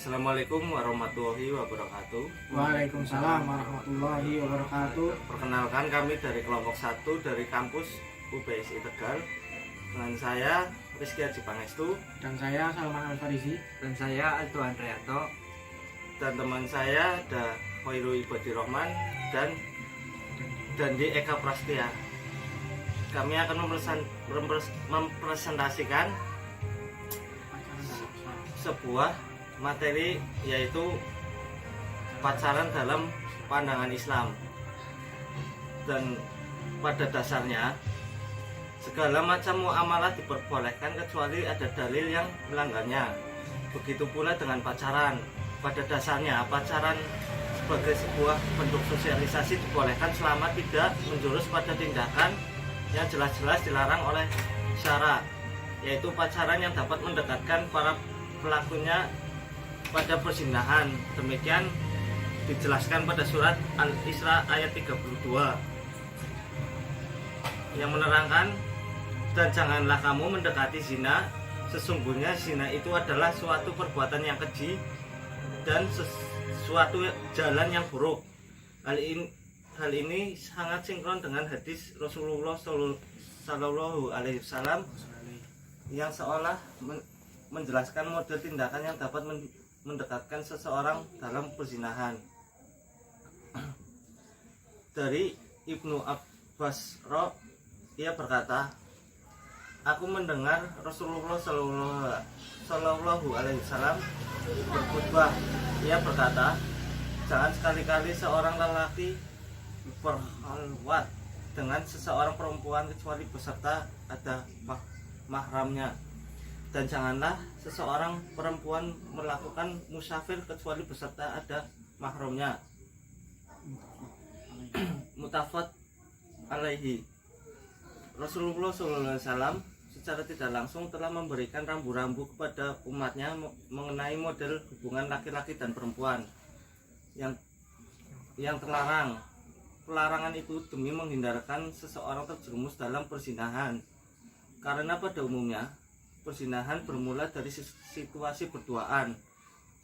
Assalamualaikum warahmatullahi wabarakatuh. Waalaikumsalam warahmatullahi wabarakatuh. Perkenalkan, kami dari kelompok 1 dari kampus UPSI Tegal. Dengan saya Rizky Haji Pangestu, Dan saya Salman Al-Farisi. Dan saya Aldo Andrianto. dan teman saya ada Khairu Ibadi Rahman dan Dandi Eka Prastia. Kami akan mempresentasikan sebuah materi, yaitu pacaran dalam pandangan Islam. Dan pada dasarnya segala macam muamalah diperbolehkan kecuali ada dalil yang melanggarnya. Begitu pula dengan pacaran. Pada dasarnya pacaran sebagai sebuah bentuk sosialisasi dibolehkan selama tidak menjurus pada tindakan yang jelas-jelas dilarang oleh syara, yaitu pacaran yang dapat mendekatkan para pelakunya pada perzinahan. Demikian dijelaskan pada surat Al-Isra ayat 32 yang menerangkan, dan janganlah kamu mendekati zina, sesungguhnya zina itu adalah suatu perbuatan yang keji dan suatu jalan yang buruk. Hal ini sangat sinkron dengan hadis Rasulullah Sallallahu Alaihi Wasallam yang seolah menjelaskan model tindakan yang dapat mendekatkan seseorang dalam perzinahan. Dari Ibnu Abbas, ia berkata, aku mendengar Rasulullah Sallallahu Alaihi Wasallam berkhutbah. Ia berkata, jangan sekali-kali seorang lelaki berkhalwat dengan seseorang perempuan kecuali beserta ada mahramnya, dan janganlah seseorang perempuan melakukan musafir kecuali beserta ada mahramnya. Muttafaq alaihi. Rasulullah SAW secara tidak langsung telah memberikan rambu-rambu kepada umatnya mengenai model hubungan laki-laki dan perempuan yang terlarang. Pelarangan itu demi menghindarkan seseorang terjerumus dalam perzinahan, karena pada umumnya perzinahan bermula dari situasi berduaan.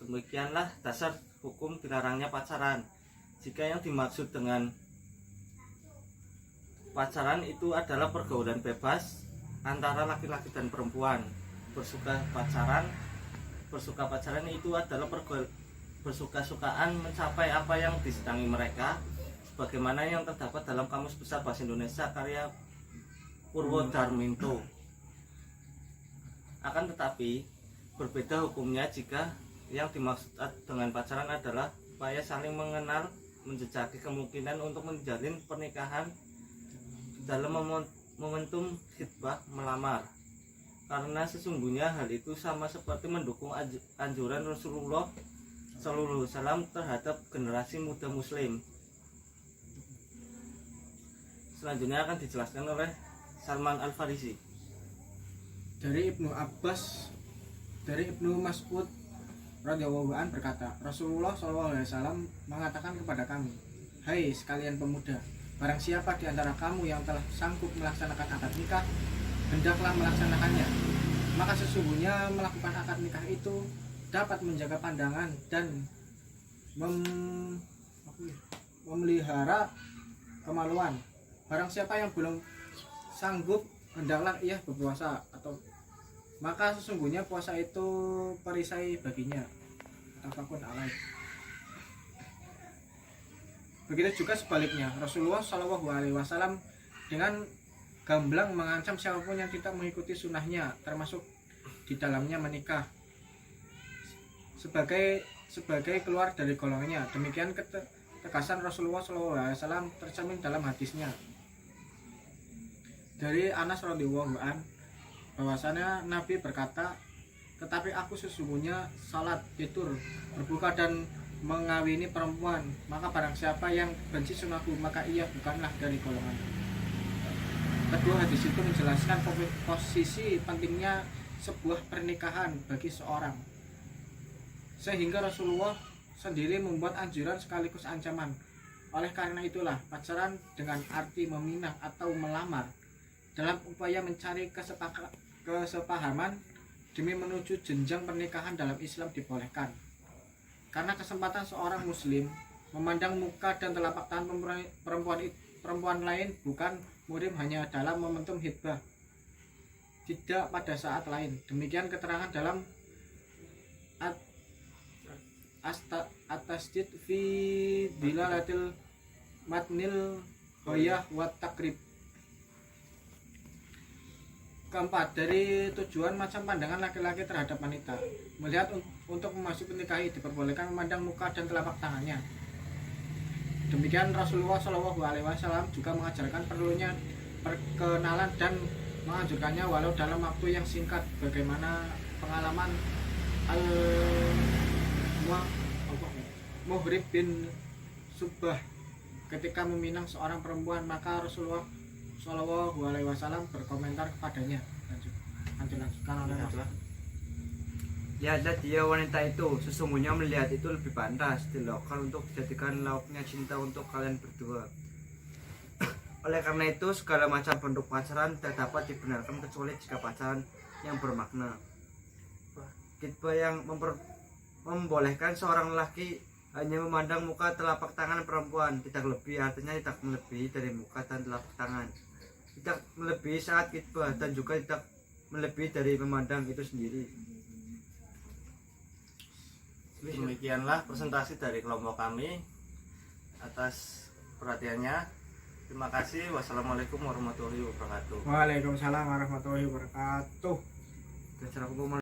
Demikianlah dasar hukum dilarangnya pacaran. Jika yang dimaksud dengan pacaran itu adalah pergaulan bebas antara laki-laki dan perempuan. Bersuka pacaran itu adalah bersuka-sukaan mencapai apa yang disenangi mereka, sebagaimana yang terdapat dalam Kamus Besar Bahasa Indonesia karya Purwodarminto. Akan tetapi berbeda hukumnya jika yang dimaksud dengan pacaran adalah upaya saling mengenal, menjejaki kemungkinan untuk menjalin pernikahan dalam momentum khitbah melamar, karena sesungguhnya hal itu sama seperti mendukung anjuran Rasulullah SAW terhadap generasi muda muslim. Selanjutnya akan dijelaskan oleh Salman Al-Farisi. Dari Ibnu Mas'ud radhiyallahu anhu berkata, Rasulullah SAW mengatakan kepada kami, hai sekalian pemuda, barang siapa di antara kamu yang telah sanggup melaksanakan akad nikah, hendaklah melaksanakannya. Maka sesungguhnya melakukan akad nikah itu dapat menjaga pandangan dan memelihara kemaluan. Barang siapa yang belum sanggup, hendaklah ia berpuasa, atau maka sesungguhnya puasa itu perisai baginya. Tafaqun alaih. Begitu juga sebaliknya, Rasulullah SAW dengan gamblang mengancam siapapun yang tidak mengikuti sunnahnya, termasuk di dalamnya menikah, sebagai keluar dari golongannya. Demikian ketegasan Rasulullah SAW tercermin dalam hadisnya. Dari Anas radhiyallahu anhu, bahwasanya Nabi berkata, tetapi aku sesungguhnya salat, tidur, berbuka dan mengawini perempuan, maka barang siapa yang benci sunnahku, maka ia bukanlah dari golongan. Kedua hadis itu menjelaskan posisi pentingnya sebuah pernikahan bagi seorang, sehingga Rasulullah sendiri membuat anjuran sekaligus ancaman. Oleh karena itulah pacaran dengan arti meminang atau melamar dalam upaya mencari kesepahaman demi menuju jenjang pernikahan dalam Islam dibolehkan. karena kesempatan seorang muslim memandang muka dan telapak tangan perempuan lain bukan murim hanya dalam momentum hitbah, tidak pada saat lain. Demikian keterangan dalam At-Tasdid fi Dilalatil Matnil Hoyah wa Takrib. Keempat, dari tujuan macam pandangan laki-laki terhadap wanita, melihat untuk memasuki nikahi diperbolehkan memandang muka dan telapak tangannya. Demikian Rasulullah SAW juga mengajarkan perlunya perkenalan dan menganjurkannya walau dalam waktu yang singkat. Bagaimana pengalaman Muhrib bin Subah ketika meminang seorang perempuan, maka Rasulullah SAW berkomentar kepadanya. Lanjutkan oleh Rasulullah. Lihatlah dia wanita itu, sesungguhnya melihat itu lebih pantas dilakukan untuk dijadikan lauknya cinta untuk kalian berdua. Oleh karena itu, segala macam bentuk pacaran tidak dapat dibenarkan kecuali jika pacaran yang bermakna. Khitbah yang membolehkan seorang lelaki hanya memandang muka telapak tangan perempuan, tidak lebih, artinya tidak melebihi dari muka dan telapak tangan, tidak melebihi saat khitbah, dan juga tidak melebihi dari memandang itu sendiri. Demikianlah presentasi dari kelompok kami. Atas perhatiannya, terima kasih. Wassalamualaikum warahmatullahi wabarakatuh. Waalaikumsalam warahmatullahi wabarakatuh. Dan secara umum